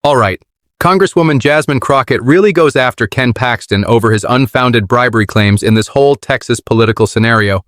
All right, Congresswoman Jasmine Crockett really goes after Ken Paxton over his unfounded bribery claims in this whole Texas political scenario.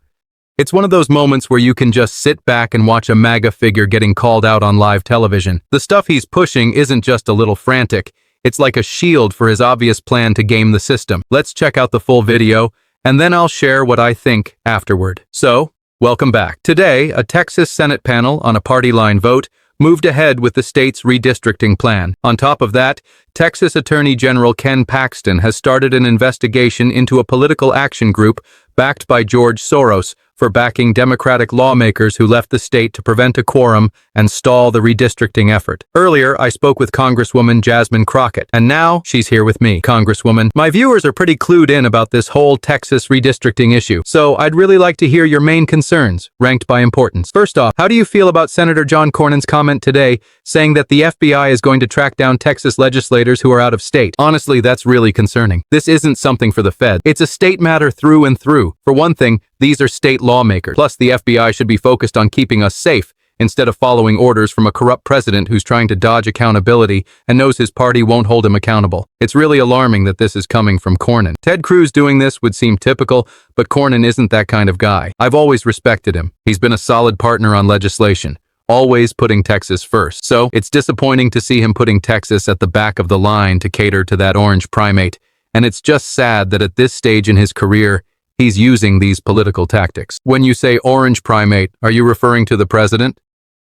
It's one of those moments where you can just sit back and watch a MAGA figure getting called out on live television. The stuff he's pushing isn't just a little frantic. It's like a shield for his obvious plan to game the system. Let's check out the full video, and then I'll share what I think afterward. So, welcome back. Today, a Texas Senate panel on a party line vote moved ahead with the state's redistricting plan. On top of that, Texas Attorney General Ken Paxton has started an investigation into a political action group backed by George Soros for backing Democratic lawmakers who left the state to prevent a quorum and stall the redistricting effort. Earlier, I spoke with Congresswoman Jasmine Crockett, and now she's here with me. Congresswoman, my viewers are pretty clued in about this whole Texas redistricting issue, so I'd really like to hear your main concerns, ranked by importance. First off, how do you feel about Senator John Cornyn's comment today saying that the FBI is going to track down Texas legislators who are out of state? Honestly, that's really concerning. This isn't something for the Fed. It's a state matter through and through. For one thing, these are state lawmakers. Plus, the FBI should be focused on keeping us safe instead of following orders from a corrupt president who's trying to dodge accountability and knows his party won't hold him accountable. It's really alarming that this is coming from Cornyn. Ted Cruz doing this would seem typical, but Cornyn isn't that kind of guy. I've always respected him. He's been a solid partner on legislation, always putting Texas first. So, it's disappointing to see him putting Texas at the back of the line to cater to that orange primate, and it's just sad that at this stage in his career, he's using these political tactics. When you say orange primate, are you referring to the president?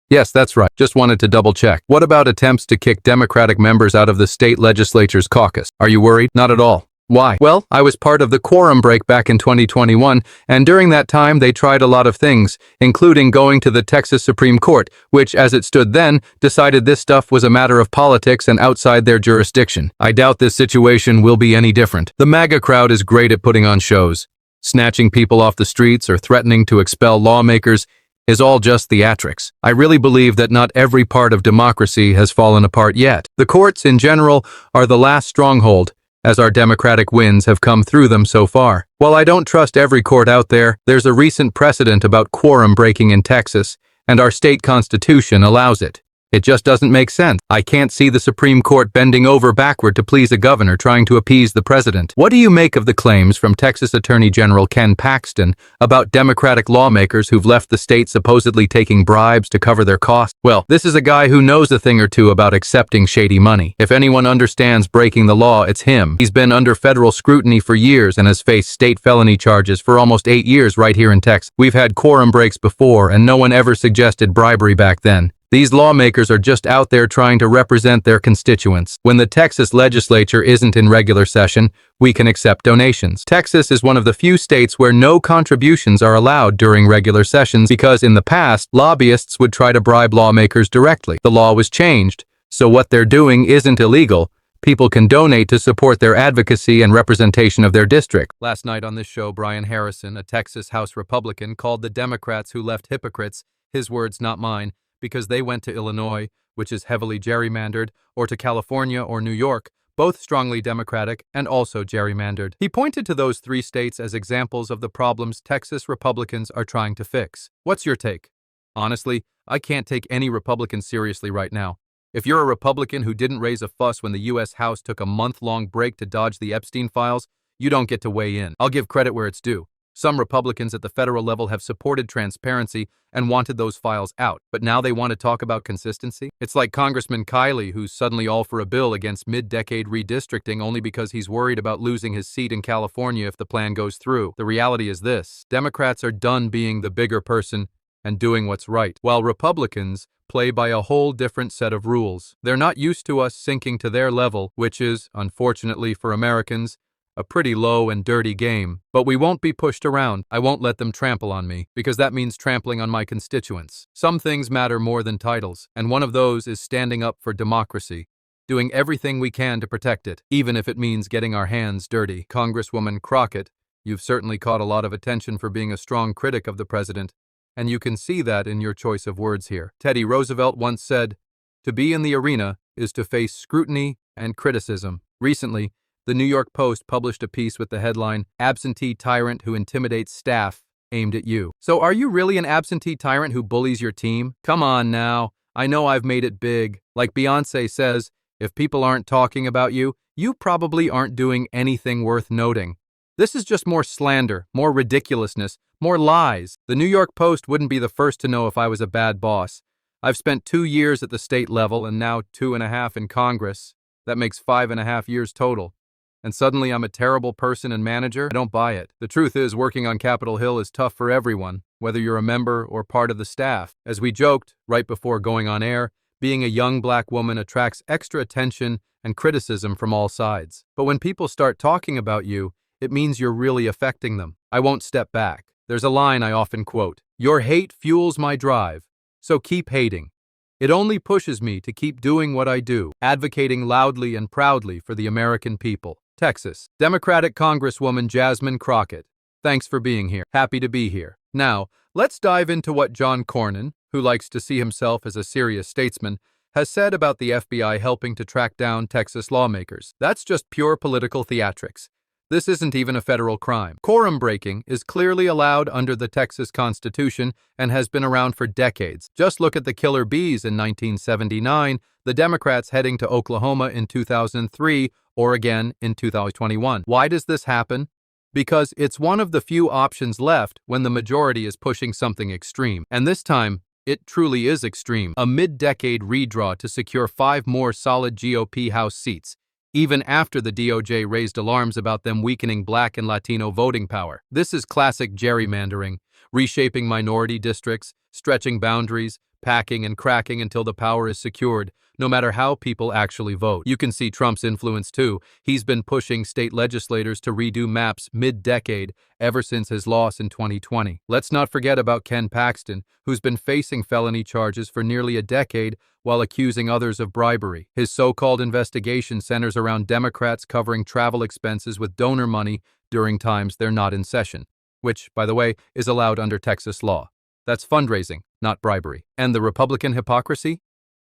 Yes, that's right. Just wanted to double check. What about attempts to kick Democratic members out of the state legislature's caucus? Are you worried? Not at all. Why? Well, I was part of the quorum break back in 2021, and during that time they tried a lot of things, including going to the Texas Supreme Court, which, as it stood then, decided this stuff was a matter of politics and outside their jurisdiction. I doubt this situation will be any different. The MAGA crowd is great at putting on shows. Snatching people off the streets or threatening to expel lawmakers is all just theatrics. I really believe that not every part of democracy has fallen apart yet. The courts, in general, are the last stronghold, as our Democratic wins have come through them so far. While I don't trust every court out there, there's a recent precedent about quorum breaking in Texas, and our state constitution allows it. It just doesn't make sense. I can't see the Supreme Court bending over backward to please a governor trying to appease the president. What do you make of the claims from Texas Attorney General Ken Paxton about Democratic lawmakers who've left the state supposedly taking bribes to cover their costs? Well, this is a guy who knows a thing or two about accepting shady money. If anyone understands breaking the law, it's him. He's been under federal scrutiny for years and has faced state felony charges for almost 8 years right here in Texas. We've had quorum breaks before, and no one ever suggested bribery back then. These lawmakers are just out there trying to represent their constituents. When the Texas legislature isn't in regular session, we can accept donations. Texas is one of the few states where no contributions are allowed during regular sessions because in the past, lobbyists would try to bribe lawmakers directly. The law was changed, so what they're doing isn't illegal. People can donate to support their advocacy and representation of their district. Last night on this show, Brian Harrison, a Texas House Republican, called the Democrats who left hypocrites, his words, not mine, because they went to Illinois, which is heavily gerrymandered, or to California or New York, both strongly Democratic and also gerrymandered. He pointed to those 3 states as examples of the problems Texas Republicans are trying to fix. What's your take? Honestly, I can't take any Republican seriously right now. If you're a Republican who didn't raise a fuss when the U.S. House took a month-long break to dodge the Epstein files, you don't get to weigh in. I'll give credit where it's due. Some Republicans at the federal level have supported transparency and wanted those files out, but now they want to talk about consistency? It's like Congressman Kiley, who's suddenly all for a bill against mid-decade redistricting only because he's worried about losing his seat in California if the plan goes through. The reality is this: Democrats are done being the bigger person and doing what's right, while Republicans play by a whole different set of rules. They're not used to us sinking to their level, which is, unfortunately for Americans, a pretty low and dirty game. But we won't be pushed around. I won't let them trample on me, because that means trampling on my constituents. Some things matter more than titles, and one of those is standing up for democracy, doing everything we can to protect it, even if it means getting our hands dirty. Congresswoman Crockett, you've certainly caught a lot of attention for being a strong critic of the president, and you can see that in your choice of words here. Teddy Roosevelt once said, "To be in the arena is to face scrutiny and criticism." Recently, the New York Post published a piece with the headline, "Absentee Tyrant Who Intimidates Staff," aimed at you. So are you really an absentee tyrant who bullies your team? Come on now. I know I've made it big. Like Beyonce says, If people aren't talking about you, you probably aren't doing anything worth noting. This is just more slander, more ridiculousness, more lies. The New York Post wouldn't be the first to know if I was a bad boss. I've spent 2 years at the state level and now 2.5 in Congress. That makes 5.5 years total. And suddenly I'm a terrible person and manager? I don't buy it. The truth is, working on Capitol Hill is tough for everyone, whether you're a member or part of the staff. As we joked right before going on air, being a young black woman attracts extra attention and criticism from all sides. But when people start talking about you, it means you're really affecting them. I won't step back. There's a line I often quote: "Your hate fuels my drive, so keep hating. It only pushes me to keep doing what I do, advocating loudly and proudly for the American people." Texas. Democratic Congresswoman Jasmine Crockett. Thanks for being here. Happy to be here. Now, let's dive into what John Cornyn, who likes to see himself as a serious statesman, has said about the FBI helping to track down Texas lawmakers. That's just pure political theatrics. This isn't even a federal crime. Quorum breaking is clearly allowed under the Texas Constitution and has been around for decades. Just look at the killer bees in 1979, the Democrats heading to Oklahoma in 2003, or again in 2021. Why does this happen? Because it's one of the few options left when the majority is pushing something extreme. And this time, it truly is extreme. A mid-decade redraw to secure 5 more solid GOP House seats, even after the DOJ raised alarms about them weakening Black and Latino voting power. This is classic gerrymandering, reshaping minority districts, stretching boundaries, packing and cracking until the power is secured, no matter how people actually vote. You can see Trump's influence too. He's been pushing state legislators to redo maps mid-decade ever since his loss in 2020. Let's not forget about Ken Paxton, who's been facing felony charges for nearly a decade while accusing others of bribery. His so-called investigation centers around Democrats covering travel expenses with donor money during times they're not in session, which, by the way, is allowed under Texas law. That's fundraising, not bribery. And the Republican hypocrisy?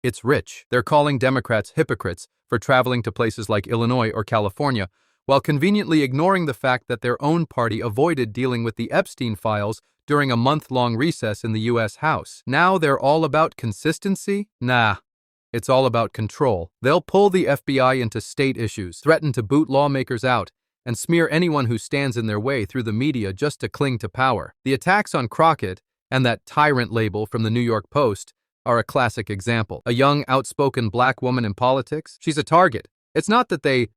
It's rich. They're calling Democrats hypocrites for traveling to places like Illinois or California, while conveniently ignoring the fact that their own party avoided dealing with the Epstein files during a month-long recess in the U.S. House. Now they're all about consistency? Nah. It's all about control. They'll pull the FBI into state issues, threaten to boot lawmakers out, and smear anyone who stands in their way through the media just to cling to power. The attacks on Crockett and that tyrant label from the New York Post are a classic example. A young, outspoken black woman in politics? She's a target. It's not that they